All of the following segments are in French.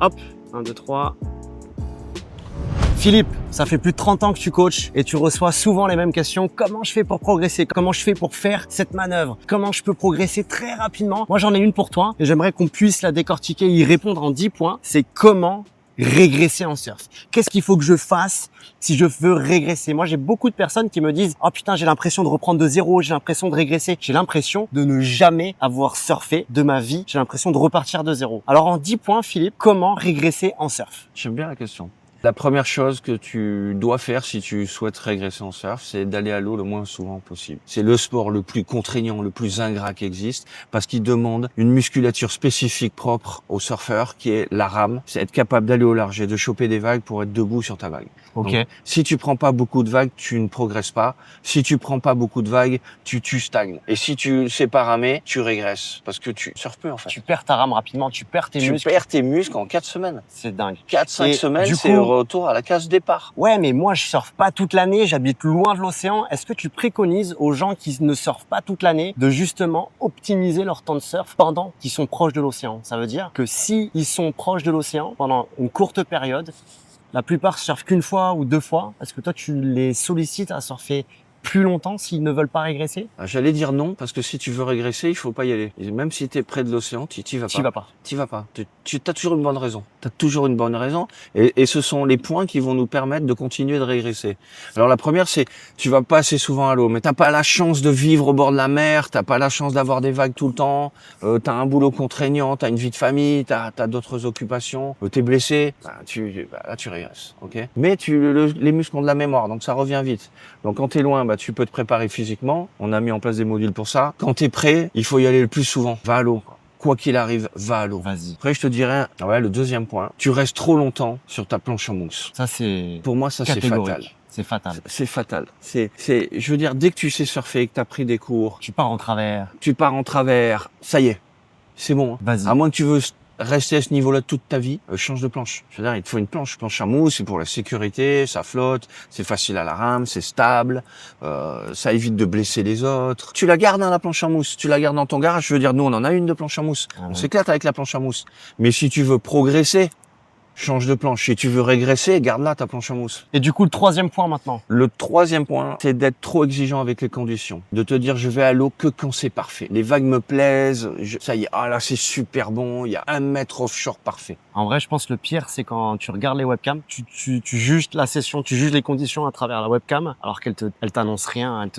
Hop, 1, 2, 3. Philippe, ça fait plus de 30 ans que tu coaches et tu reçois souvent les mêmes questions. Comment je fais pour progresser? Comment je fais pour faire cette manœuvre? Comment je peux progresser très rapidement? Moi, j'en ai une pour toi et j'aimerais qu'on puisse la décortiquer et y répondre en 10 points. C'est comment régresser en surf. Qu'est-ce qu'il faut que je fasse si je veux régresser? Moi, j'ai beaucoup de personnes qui me disent « Oh putain, j'ai l'impression de reprendre de zéro, j'ai l'impression de régresser. J'ai l'impression de ne jamais avoir surfé de ma vie. J'ai l'impression de repartir de zéro. » Alors, en 10 points, Philippe, comment régresser en surf? J'aime bien la question. La première chose que tu dois faire si tu souhaites régresser en surf, c'est d'aller à l'eau le moins souvent possible. C'est le sport le plus contraignant, le plus ingrat qui existe parce qu'il demande une musculature spécifique propre au surfeur qui est la rame. C'est être capable d'aller au large et de choper des vagues pour être debout sur ta vague. Ok. Donc, si tu prends pas beaucoup de vagues, tu ne progresses pas. Si tu prends pas beaucoup de vagues, tu stagnes. Et si tu sais pas ramer, tu régresses parce que tu surfes peu en fait. Tu perds ta rame rapidement, tu perds tes muscles. Tu perds tes muscles en 4 semaines. C'est dingue. 4-5 Et semaines, du c'est coup- le retour à la case départ. Ouais, mais moi, je surfe pas toute l'année, j'habite loin de l'océan. Est-ce que tu préconises aux gens qui ne surfent pas toute l'année de justement optimiser leur temps de surf pendant qu'ils sont proches de l'océan? Ça veut dire que si ils sont proches de l'océan pendant une courte période, la plupart surfent qu'une fois ou 2 fois. Est-ce que toi, tu les sollicites à surfer plus longtemps s'ils ne veulent pas régresser? J'allais dire non, parce que si tu veux régresser, il faut pas y aller. Et même si tu es près de l'océan, tu t'y vas pas. Tu vas pas. T'y vas pas. Tu as toujours une bonne raison. T'as toujours une bonne raison. Et ce sont les points qui vont nous permettre de continuer de régresser. Alors la première, c'est tu vas pas assez souvent à l'eau, mais t'as pas la chance de vivre au bord de la mer, t'as pas la chance d'avoir des vagues tout le temps, t'as un boulot contraignant, t'as une vie de famille, t'as d'autres occupations, t'es blessé, là tu régresses, ok. Mais les muscles ont de la mémoire, donc ça revient vite. Donc quand t'es loin, tu peux te préparer physiquement. On a mis en place des modules pour ça. Quand t'es prêt, il faut y aller le plus souvent. Va à l'eau. Quoi qu'il arrive, va à l'eau. Vas-y. Après, je te dirais, le deuxième point, tu restes trop longtemps sur ta planche en mousse. Ça, c'est Pour moi, ça, c'est catégorique. fatal. C'est fatal. C'est fatal. Je veux dire, dès que tu sais surfer et que t'as pris des cours, Tu pars en travers. tu pars en travers, ça y est. C'est bon. Vas-y. À moins que tu veux rester à ce niveau-là toute ta vie, change de planche. Je veux dire, il te faut une planche à mousse, c'est pour la sécurité, ça flotte, c'est facile à la rame, c'est stable, ça évite de blesser les autres. Tu la gardes la planche à mousse, tu la gardes dans ton garage. Je veux dire, nous on en a une de planche à mousse. Ah ouais. On s'éclate avec la planche à mousse. Mais si tu veux progresser, change de planche. Si tu veux régresser, garde-la ta planche à mousse. Et du coup, le troisième point maintenant. Le troisième point, c'est d'être trop exigeant avec les conditions. De te dire, je vais à l'eau que quand c'est parfait. Les vagues me plaisent, ça y est, là c'est super bon, il y a 1 mètre offshore parfait. En vrai, je pense que le pire, c'est quand tu regardes les webcams, tu juges la session, tu juges les conditions à travers la webcam, alors qu'elle t'annonce rien,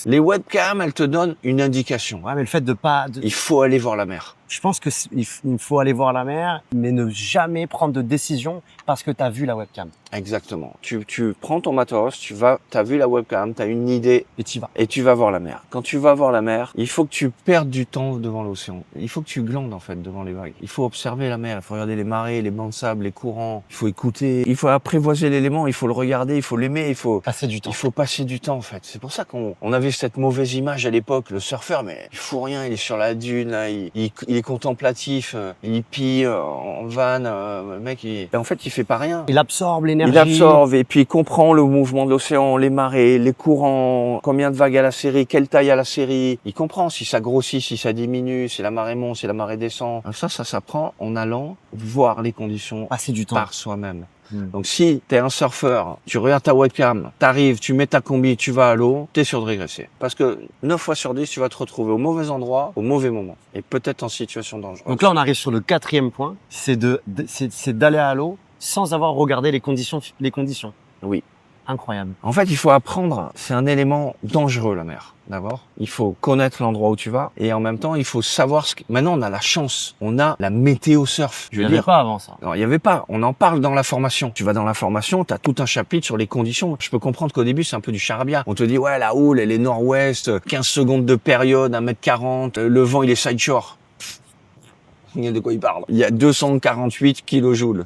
Les webcams, elles te donnent une indication. Ouais, mais le fait de pas, Il faut aller voir la mer. je pense que il faut aller voir la mer, mais ne jamais prendre de décision parce que t'as vu la webcam. Exactement. Tu prends ton matos, t'as vu la webcam, t'as une idée Et t'y vas. et tu vas voir la mer. Quand tu vas voir la mer, il faut que tu perdes du temps devant l'océan. Il faut que tu glandes en fait devant les vagues. Il faut observer la mer, il faut regarder les marées, les bancs de sable, les courants. Il faut écouter, il faut apprivoiser l'élément, il faut le regarder, il faut l'aimer, il faut Passer du temps. passer du temps en fait. C'est pour ça qu'on avait cette mauvaise image à l'époque, le surfeur, mais il fout rien, il est sur la dune, là, il est contemplatif, il pille en van, le mec, et en fait il fait pas rien. Il absorbe l'énergie. Il absorbe et puis il comprend le mouvement de l'océan, les marées, les courants, combien de vagues à la série, quelle taille à la série. Il comprend si ça grossit, si ça diminue, si la marée monte, si la marée descend. Ça s'apprend en allant voir les conditions Passer du temps. par soi-même. Donc si t'es un surfeur, tu regardes ta webcam, t'arrives, tu mets ta combi, tu vas à l'eau, t'es sûr de régresser. Parce que 9 fois sur 10, tu vas te retrouver au mauvais endroit, au mauvais moment. Et peut-être en situation dangereuse. Donc là, on arrive sur le quatrième point, c'est d'aller à l'eau sans avoir regardé les conditions. Oui. Incroyable. En fait, il faut apprendre. C'est un élément dangereux, la mer. D'abord, il faut connaître l'endroit où tu vas et en même temps, il faut savoir Maintenant, on a la chance. On a la météo surf. Je veux dire pas avant ça. Non, il y avait pas. On en parle dans la formation. Tu vas dans la formation, tu as tout un chapitre sur les conditions. Je peux comprendre qu'au début, c'est un peu du charabia. On te dit, ouais, la houle, elle est nord-ouest, 15 secondes de période, 1m40, le vent, il est sideshore. De quoi il parle. Il y a 248 kilojoules.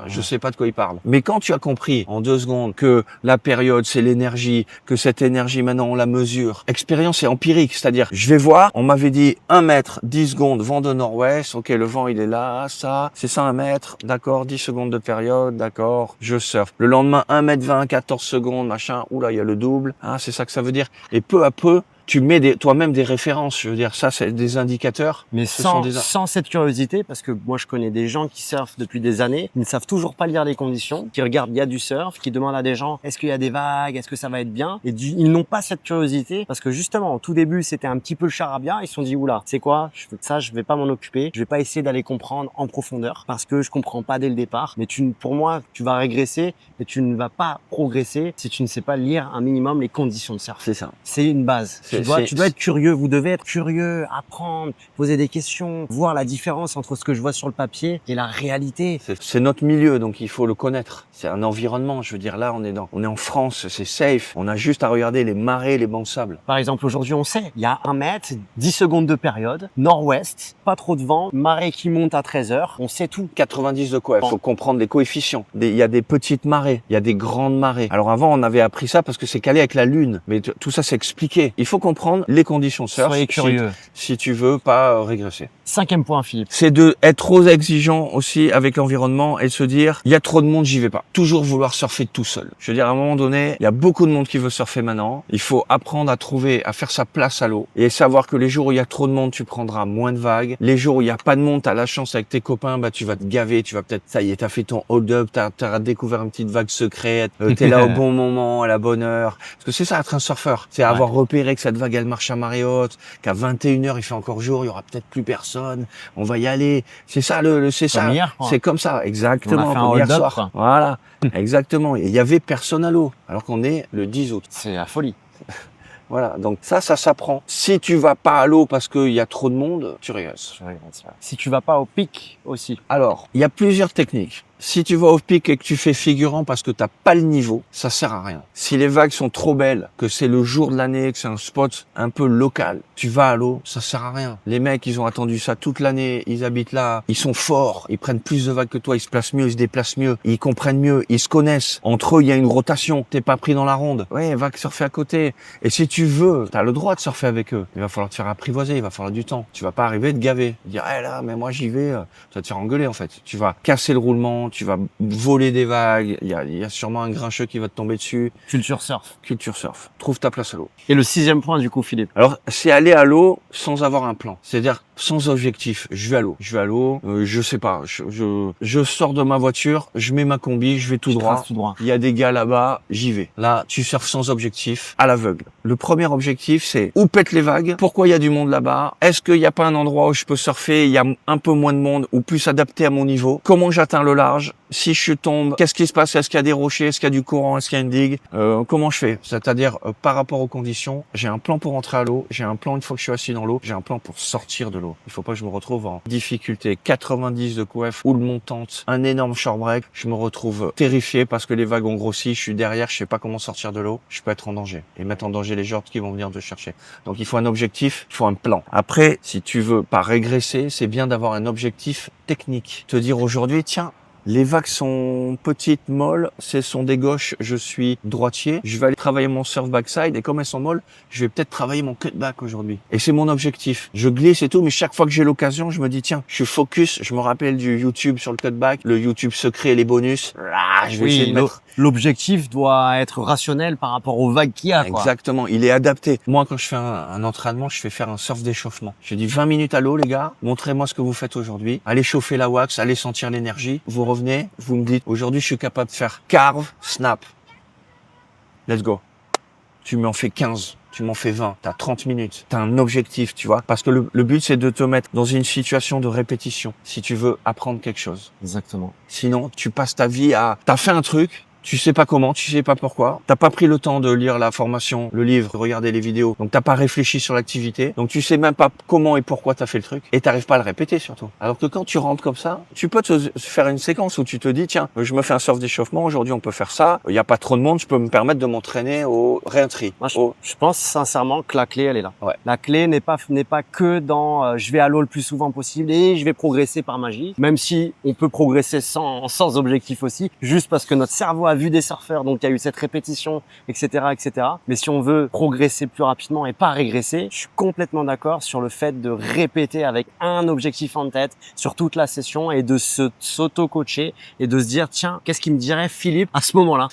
Je sais pas de quoi il parle. Mais quand tu as compris en 2 secondes que la période c'est l'énergie, que cette énergie maintenant on la mesure, expérience est empirique, c'est-à-dire je vais voir, on m'avait dit 1 mètre, 10 secondes, vent de nord-ouest, ok le vent il est là, ça, c'est ça 1 mètre, d'accord, 10 secondes de période, d'accord, je surfe. Le lendemain 1 mètre 20, 14 secondes, machin, oula il y a le double, c'est ça que ça veut dire. Et peu à peu, tu mets toi-même des références. Je veux dire, ça, c'est des indicateurs. Mais Ce sont sans cette curiosité, parce que moi je connais des gens qui surfent depuis des années, ils ne savent toujours pas lire les conditions, qui regardent il y a du surf, qui demandent à des gens est-ce qu'il y a des vagues, est-ce que ça va être bien, et ils n'ont pas cette curiosité parce que justement au tout début c'était un petit peu le charabia, ils se sont dit oula, c'est quoi, je vais pas m'en occuper, je vais pas essayer d'aller comprendre en profondeur parce que je comprends pas dès le départ. Mais pour moi, tu vas régresser et tu ne vas pas progresser si tu ne sais pas lire un minimum les conditions de surf. C'est ça. C'est une base. Tu dois être curieux. Vous devez être curieux, apprendre, poser des questions, voir la différence entre ce que je vois sur le papier et la réalité. C'est notre milieu, donc il faut le connaître. C'est un environnement. Je veux dire, là, on est en France, c'est safe. On a juste à regarder les marées, les bancs de sable. Par exemple, aujourd'hui, on sait, il y a 1 mètre, 10 secondes de période, nord-ouest, pas trop de vent, marée qui monte à 13 heures. On sait tout. 90 de quoi? Il faut comprendre les coefficients. Il y a des petites marées, il y a des grandes marées. Alors avant, on avait appris ça parce que c'est calé avec la lune. Mais tout ça, c'est expliqué. Il faut comprendre les conditions de surf. Soyez curieux. Si tu veux pas régresser. 5e point, Philippe. C'est de être trop exigeant aussi avec l'environnement et de se dire, il y a trop de monde, j'y vais pas. Toujours vouloir surfer tout seul. Je veux dire, à un moment donné, il y a beaucoup de monde qui veut surfer maintenant. Il faut apprendre à faire sa place à l'eau et savoir que les jours où il y a trop de monde, tu prendras moins de vagues. Les jours où il y a pas de monde, t'as la chance avec tes copains, bah, tu vas te gaver, tu vas peut-être, ça y est, t'as fait ton hold-up, t'as découvert une petite vague secrète, t'es là au bon moment, à la bonne heure. Parce que c'est ça, être un surfeur. C'est avoir repéré que cette vague, elle marche à marée haute, qu'à 21h, il fait encore jour, il y aura peut-être plus personne. On va y aller. C'est ça, c'est ça. C'est comme ça, exactement. On a fait un hold-up, quoi. Voilà, exactement. Et il y avait personne à l'eau, alors qu'on est le 10 août. C'est la folie. Voilà, donc ça s'apprend. Si tu vas pas à l'eau parce qu'il y a trop de monde, tu régresses. Si tu vas pas au pic aussi. Alors, il y a plusieurs techniques. Si tu vas au pic et que tu fais figurant parce que t'as pas le niveau, ça sert à rien. Si les vagues sont trop belles, que c'est le jour de l'année, que c'est un spot un peu local, tu vas à l'eau, ça sert à rien. Les mecs, ils ont attendu ça toute l'année, ils habitent là, ils sont forts, ils prennent plus de vagues que toi, ils se placent mieux, ils se déplacent mieux, ils comprennent mieux, ils se connaissent. Entre eux, il y a une rotation, t'es pas pris dans la ronde. Ouais, va surfer à côté. Et si tu veux, t'as le droit de surfer avec eux. Il va falloir te faire apprivoiser, il va falloir du temps. Tu vas pas arriver de gaver. Dire, là, mais moi j'y vais, ça va te faire engueuler en fait. Tu vas casser le roulement, tu vas voler des vagues, il y a sûrement un grincheux qui va te tomber dessus. Culture surf. Culture surf. Trouve ta place à l'eau. Et le 6e point du coup, Philippe. Alors, c'est aller à l'eau sans avoir un plan. C'est-à-dire sans objectif. Je vais à l'eau. Je vais à l'eau. Je sais pas. Je sors de ma voiture. Je mets ma combi. Je vais tout droit. Il y a des gars là-bas. J'y vais. Là, tu surfes sans objectif, à l'aveugle. Le premier objectif, c'est où pètent les vagues? Pourquoi il y a du monde là-bas? Est-ce qu'il n'y a pas un endroit où je peux surfer? Il y a un peu moins de monde ou plus adapté à mon niveau? Comment j'atteins le large? Si je tombe, qu'est-ce qui se passe? Est-ce qu'il y a des rochers? Est-ce qu'il y a du courant? Est-ce qu'il y a une digue? Comment je fais? C'est-à-dire, par rapport aux conditions, j'ai un plan pour entrer à l'eau, j'ai un plan une fois que je suis assis dans l'eau, j'ai un plan pour sortir de l'eau. Il faut pas que je me retrouve en difficulté 90 de QF ou le montante, un énorme short break. Je me retrouve terrifié parce que les vagues ont grossi, je suis derrière, je sais pas comment sortir de l'eau. Je peux être en danger et mettre en danger les gens qui vont venir te chercher. Donc il faut un objectif, il faut un plan. Après, si tu veux pas régresser, c'est bien d'avoir un objectif technique. Te dire aujourd'hui, tiens, les vagues sont petites, molles, ce sont des gauches, je suis droitier, je vais aller travailler mon surf backside et comme elles sont molles, je vais peut-être travailler mon cutback aujourd'hui. Et c'est mon objectif. Je glisse et tout, mais chaque fois que j'ai l'occasion, je me dis tiens, je suis focus, je me rappelle du YouTube sur le cutback, le YouTube secret et les bonus. Là, je vais essayer de mettre... L'objectif doit être rationnel par rapport aux vagues qu'il y a, quoi. Exactement, il est adapté. Moi, quand je fais un entraînement, je fais faire un surf d'échauffement. Je dis 20 minutes à l'eau, les gars, montrez-moi ce que vous faites aujourd'hui. Allez chauffer la wax, allez sentir l'énergie. Vous revenez, vous me dites, aujourd'hui, je suis capable de faire carve, snap. Let's go. Tu m'en fais 15. Tu m'en fais 20, t'as 30 minutes, t'as un objectif, tu vois. Parce que le but, c'est de te mettre dans une situation de répétition, si tu veux apprendre quelque chose. Exactement. Sinon, tu passes ta vie t'as fait un truc, tu sais pas comment, tu sais pas pourquoi. T'as pas pris le temps de lire la formation, le livre, de regarder les vidéos. Donc t'as pas réfléchi sur l'activité. Donc tu sais même pas comment et pourquoi t'as fait le truc. Et t'arrives pas à le répéter surtout. Alors que quand tu rentres comme ça, tu peux te faire une séquence où tu te dis, tiens, je me fais un surf d'échauffement. Aujourd'hui, on peut faire ça. Il y a pas trop de monde. Je peux me permettre de m'entraîner au réentry. Moi, je pense sincèrement que la clé, elle est là. Ouais. La clé n'est pas que dans je vais à l'eau le plus souvent possible et je vais progresser par magie. Même si on peut progresser sans objectif aussi, juste parce que notre cerveau a vu des surfeurs, donc il y a eu cette répétition, etc., etc. Mais si on veut progresser plus rapidement et pas régresser, je suis complètement d'accord sur le fait de répéter avec un objectif en tête sur toute la session et de s'auto-coacher et de se dire, tiens, qu'est-ce qu'il me dirait Philippe à ce moment-là?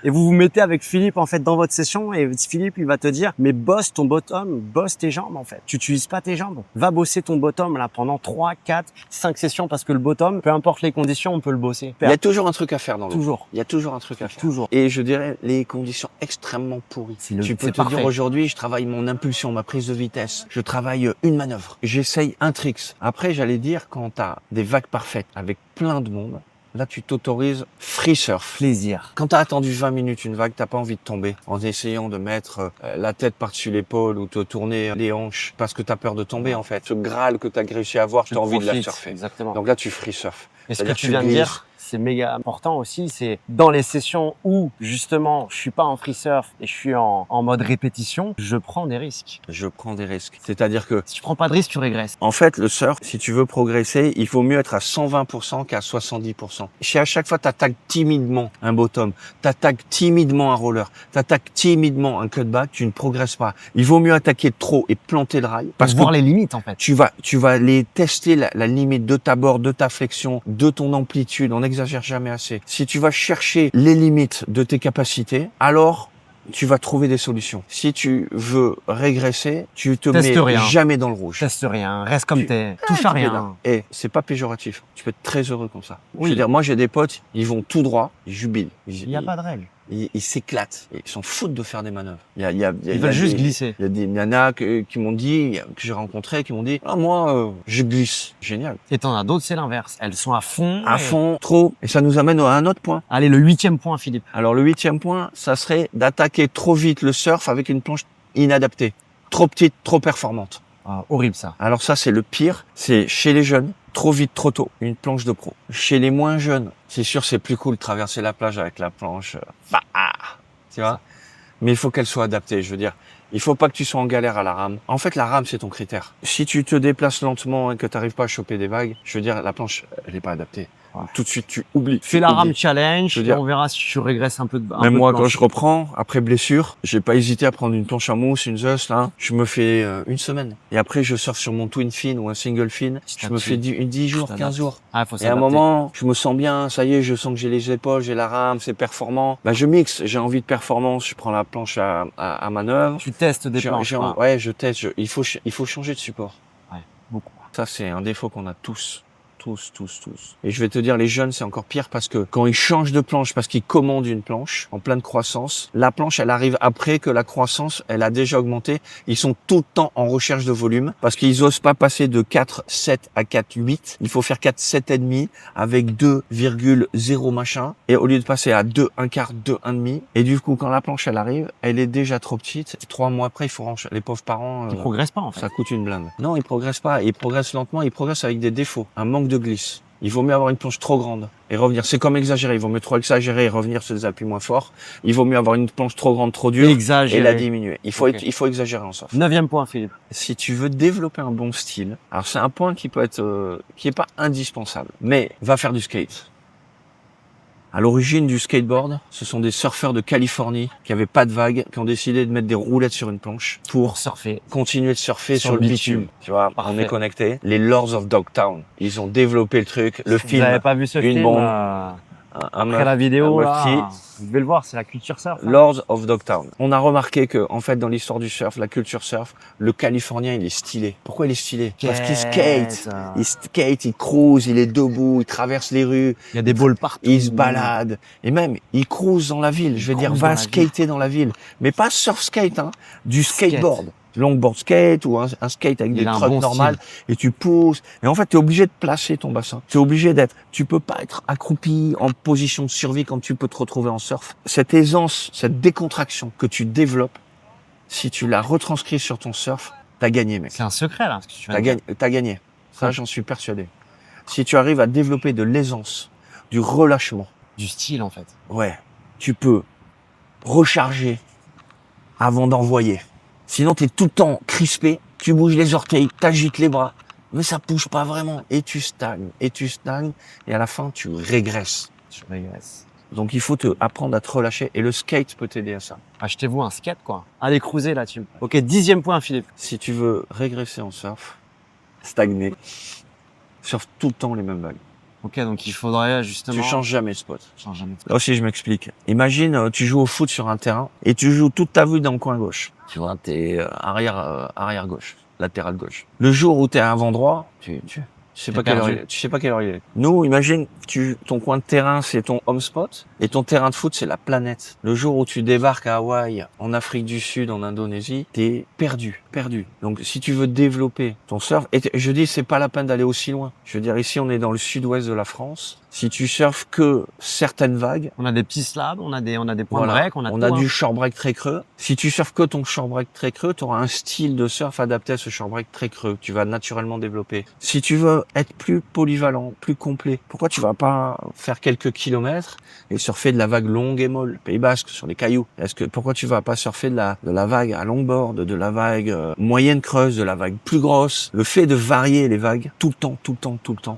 Et vous vous mettez avec Philippe, en fait, dans votre session et Philippe, il va te dire, mais bosse ton bottom, bosse tes jambes, en fait. Tu utilises pas tes jambes. Va bosser ton bottom, là, pendant 3, 4, 5 sessions parce que le bottom, peu importe les conditions, on peut le bosser. Il y a toujours un truc à faire dans l'eau. Toujours. Il y a toujours un truc à faire. Toujours. Et je dirais, les conditions extrêmement pourries. Tu peux te parfait. dire aujourd'hui, je travaille mon impulsion, ma prise de vitesse. Je travaille une manœuvre. J'essaye un tricks. Après, j'allais dire, quand t'as des vagues parfaites avec plein de monde, là, tu t'autorises free surf. Plaisir. Quand t'as attendu 20 minutes une vague, t'as pas envie de tomber en essayant de mettre la tête par-dessus l'épaule ou te tourner les hanches parce que t'as peur de tomber, en fait. Ce Graal que t'as réussi à avoir, t'as envie de la surfer. Exactement. Donc là, tu free surf. Et ce que tu viens de dire, c'est méga important aussi, c'est dans les sessions où, justement, je suis pas en free surf et je suis en mode répétition, je prends des risques. Je prends des risques. C'est-à-dire que, Si tu prends pas de risques, tu régresses. en fait, le surf, si tu veux progresser, il faut mieux être à 120% qu'à 70%. Si à chaque fois, t'attaques timidement un bottom, t'attaques timidement un roller, t'attaques timidement un cutback, tu ne progresses pas. Il vaut mieux attaquer trop et planter le rail. Parce voir les limites, en fait. Tu vas les tester la limite de ta bord, de ta flexion, de ton amplitude. On n'exagère jamais assez. Si tu vas chercher les limites de tes capacités, alors tu vas trouver des solutions. Si tu veux régresser, tu te Teste mets rien. jamais dans le rouge. Teste rien, reste comme Tu- t'es, touche à rien. Et c'est pas péjoratif. Tu peux être très heureux comme ça. Oui. Je veux dire, moi j'ai des potes, ils vont tout droit, ils jubilent. Il n'y a pas de règle. Ils s'éclatent. Ils s'en foutent de faire des manœuvres. Ils veulent juste glisser. Il y a des nanas qui m'ont dit, que j'ai rencontrées, qui m'ont dit, ah moi, je glisse. Génial. Et t'en as d'autres, c'est l'inverse. Elles sont à fond. À fond, trop. Et ça nous amène à un autre point. Allez, le 8e point, Philippe. Alors le 8e point, ça serait d'attaquer trop vite le surf avec une planche inadaptée. Trop petite, trop performante. Ah, horrible, ça. Alors ça, c'est le pire. C'est chez les jeunes, trop vite, trop tôt. Une planche de pro. Chez les moins jeunes, c'est sûr, c'est plus cool de traverser la plage avec la planche. Tu vois? Mais il faut qu'elle soit adaptée. Je veux dire, il faut pas que tu sois en galère à la rame. En fait, la rame, c'est ton critère. Si tu te déplaces lentement et que tu n'arrives pas à choper des vagues, je veux dire, la planche, elle n'est pas adaptée. Ouais. Tout de suite, tu oublies. Fais la rame challenge Je veux et dire- on verra si tu régresses un peu de Même moi, quand je reprends, après blessure, j'ai pas hésité à prendre une planche à mousse, une Zeus, là. Je me fais une semaine. Et après, je surfe sur mon twin fin ou un single fin. Je me fais 10 jours, 15 jours. Ah, faut Et à un s'adapter. moment, je me sens bien, ça y est, je sens que j'ai les épaules, j'ai la rame, c'est performant. Bah, je mixe, j'ai envie de performance, je prends la planche à manœuvre. Tu testes des planches. quoi. Ouais, je teste, il faut changer de support. Beaucoup. Ça, c'est un défaut qu'on a tous. Tous. Et je vais te dire, les jeunes, c'est encore pire parce que quand ils changent de planche, parce qu'ils commandent une planche en pleine croissance, la planche, elle arrive après que la croissance, elle a déjà augmenté. Ils sont tout le temps en recherche de volume parce qu'ils osent pas passer de 4,7 à 4,8. Il faut faire 4,7 et demi avec 2,0 machin. Et au lieu de passer à 2, un quart, 2, 1,5. Et du coup, quand la planche, elle arrive, elle est déjà trop petite. 3 mois après, il faut ranger. Les pauvres parents, Tu progresses pas, en fait. ça coûte une blinde. Non, ils progressent pas. Ils progressent lentement. Ils progressent avec des défauts. Un manque de glisse. Il vaut mieux avoir une planche trop grande et revenir. C'est comme exagérer. Il vaut mieux trop exagérer et revenir sur des appuis moins forts. Il vaut mieux avoir une planche trop grande, trop dure Exagéré. et la diminuer. Il faut Ok. il faut exagérer en surf. 9e point, Philippe. Si tu veux développer un bon style, alors c'est un point qui peut être, qui est pas indispensable, mais va faire du skate. À l'origine du skateboard, ce sont des surfeurs de Californie qui avaient pas de vagues, qui ont décidé de mettre des roulettes sur une planche pour Surfer. continuer de surfer Sur sur le le bitume. bitume. Tu vois, on Parfait. est connecté. Les Lords of Dogtown, ils ont développé le truc, le Vous film, n'avez pas vu ce une film bombe, après meuf, la vidéo, un là. meuf Vous devez le voir, c'est la culture surf. hein. Lords of Dogtown. On a remarqué que, en fait, dans l'histoire du surf, la culture surf, le Californien, il est stylé. Pourquoi il est stylé? Parce qu'il skate. Il skate, il cruise, il est debout, il traverse les rues, Il y a des balls partout. il se balade. Et même, il cruise dans la ville. Je vais dire, cruise va dans la skater dans la ville. Mais pas surf skate, hein. Du Skate. skateboard. Longboard skate ou un skate avec Il des a un trucks bon normales et tu pousses. Et en fait, tu es obligé de placer ton bassin. Tu es obligé tu peux pas être accroupi en position de survie quand tu peux te retrouver en surf. Cette aisance, cette décontraction que tu développes, si tu la retranscris sur ton surf, t'as gagné, mec. C'est un secret, là, ce que tu viens T'as de dire. gagné, t'as gagné. Ça, j'en suis persuadé. Si tu arrives à développer de l'aisance, du relâchement, Du style, en fait. ouais, tu peux recharger avant d'envoyer. Sinon, t'es tout le temps crispé, tu bouges les orteils, t'agites les bras, mais ça bouge pas vraiment. Et tu stagnes, et à la fin, tu régresses. Je régresse. Donc il faut apprendre à te relâcher et le skate peut t'aider à ça. Achetez-vous un skate, quoi. Allez cruiser là-dessus. Ok, 10e point, Philippe. Si tu veux régresser en surf, stagner, surf tout le temps les mêmes vagues. Ok, donc il faudrait justement... Tu changes jamais de spot. Change jamais. Là aussi, je m'explique. Imagine, tu joues au foot sur un terrain et tu joues toute ta vie dans le coin gauche. Tu vois, t'es arrière gauche, latéral gauche. Le jour où t'es à avant droit, tu sais pas quelle heure il est. Tu sais pas quelle heure il est. Nous, imagine, ton coin de terrain, c'est ton home spot et ton terrain de foot, c'est la planète. Le jour où tu débarques à Hawaï, en Afrique du Sud, en Indonésie, t'es perdu. Donc, si tu veux développer ton surf, et je dis, c'est pas la peine d'aller aussi loin. Je veux dire, ici, on est dans le sud-ouest de la France. Si tu surfes que certaines vagues, on a des petits slabs, on a des points voilà, break, on a du short break très creux. Si tu surfes que ton short break très creux, tu auras un style de surf adapté à ce short break très creux. Tu vas naturellement développer. Si tu veux être plus polyvalent, plus complet, pourquoi tu vas pas faire quelques kilomètres et surfer de la vague longue et molle, Pays Basque, sur les cailloux? Pourquoi tu vas pas surfer de la vague à longboard, de la vague moyenne creuse, de la vague plus grosse? Le fait de varier les vagues tout le temps,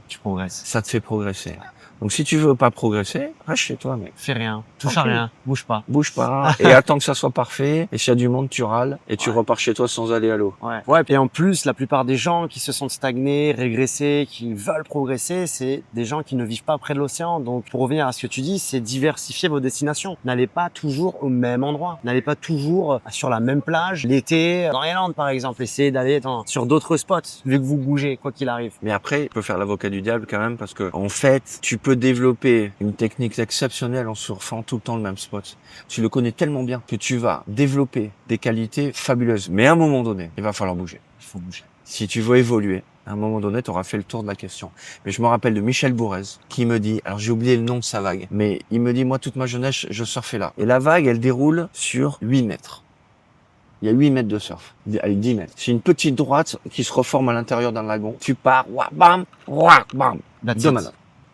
tu progresses. ça te fait progresser. Donc si tu veux pas progresser, reste chez toi, mec. Fais rien, touche à rien, bouge pas. Bouge pas et attends que ça soit parfait. Et s'il y a du monde, tu râles et tu repars chez toi sans aller à l'eau. Ouais. Et en plus, la plupart des gens qui se sentent stagnés, régressés, qui veulent progresser, c'est des gens qui ne vivent pas près de l'océan. Donc pour revenir à ce que tu dis, c'est diversifier vos destinations. N'allez pas toujours au même endroit. N'allez pas toujours sur la même plage. L'été, dans les Landes par exemple, essayez d'aller sur d'autres spots, vu que vous bougez, quoi qu'il arrive. Mais après, tu peux faire l'avocat du diable quand même parce que en fait, tu peux développer une technique exceptionnelle en surfant tout le temps le même spot. Tu le connais tellement bien que tu vas développer des qualités fabuleuses. Mais à un moment donné, il va falloir bouger. Il faut bouger. Si tu veux évoluer, à un moment donné, tu auras fait le tour de la question. Mais je me rappelle de Michel Bourrez qui me dit, alors j'ai oublié le nom de sa vague, mais il me dit, moi toute ma jeunesse, je surfais là. Et la vague, elle déroule sur 8 mètres. Il y a 8 mètres de surf. Allez, 10 mètres. C'est une petite droite qui se reforme à l'intérieur d'un lagon. Tu pars, bam, bam.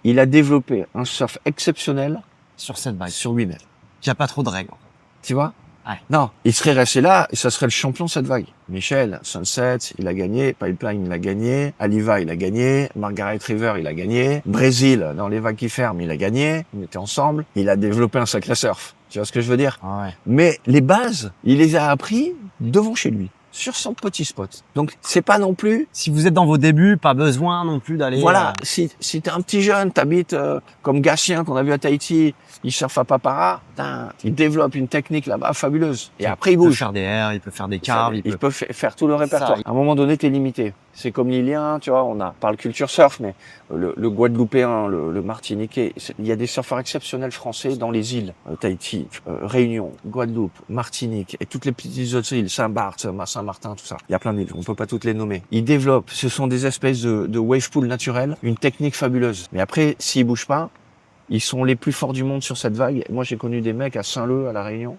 Il a développé un surf exceptionnel sur cette vague. Sur 8 mètres. Il n'y a pas trop de règles. Tu vois? Ouais. Non, il serait resté là et ça serait le champion de cette vague. Michel, Sunset, il a gagné. Pipeline, il a gagné. Aliva, il a gagné. Margaret River, il a gagné. Brésil, dans les vagues qui ferment, il a gagné. On était ensemble. Il a développé un sacré surf. Tu vois ce que je veux dire? Ouais. Mais les bases, il les a appris devant chez lui, sur son petit spot. Donc, c'est pas non plus... Si vous êtes dans vos débuts, pas besoin non plus d'aller... Voilà, si t'es un petit jeune, t'habites comme Gatien qu'on a vu à Tahiti, il surfe à Papara, il développe une technique là-bas fabuleuse. Et après, il bouge. Il peut faire des airs, il peut faire des carves, il peut faire tout le répertoire. À un moment donné, t'es limité. C'est comme Lilien, tu vois, on parle culture surf, mais le Guadeloupéen, le Martiniquais, il y a des surfeurs exceptionnels français dans les îles, Tahiti, Réunion, Guadeloupe, Martinique, et toutes les petites autres îles, Saint-Barth, Saint-Martin, tout ça. Il y a plein d'îles, on peut pas toutes les nommer. Ils développent, ce sont des espèces de wave pool naturels, une technique fabuleuse. Mais après, s'ils bougent pas, ils sont les plus forts du monde sur cette vague. Moi, j'ai connu des mecs à Saint-Leu, à La Réunion.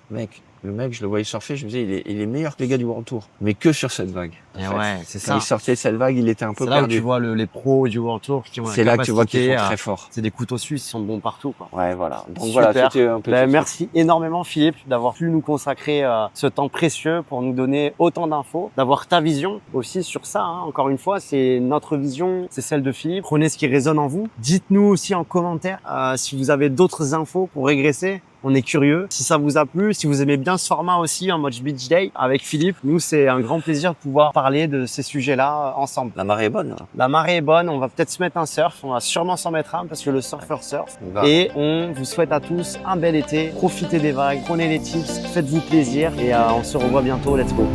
Le mec, je le voyais surfer, je me disais, il est meilleur que les gars du World Tour. Mais que sur cette vague. Et ouais, c'est ça. Quand il sortait de cette vague, il était un peu perdu. C'est là où tu vois les pros du World Tour qui ont C'est là que tu vois qu'ils sont très forts. C'est des couteaux suisses, ils sont bons partout, quoi. Ouais, voilà. Donc super. voilà, c'était un peu... Merci énormément, Philippe, d'avoir pu nous consacrer ce temps précieux pour nous donner autant d'infos, d'avoir ta vision aussi sur ça. Encore une fois, c'est notre vision, c'est celle de Philippe. Prenez ce qui résonne en vous. Dites-nous aussi en commentaire si vous avez d'autres infos pour régresser. On est curieux. Si ça vous a plu, si vous aimez bien ce format aussi en mode Beach Day avec Philippe, nous, c'est un grand plaisir de pouvoir parler de ces sujets-là ensemble. La marée est bonne. La marée est bonne. On va peut-être se mettre un surf. On va sûrement s'en mettre un parce que le surfeur surf. Et on vous souhaite à tous un bel été. Profitez des vagues. Prenez les tips. Faites-vous plaisir. Et on se revoit bientôt. Let's go.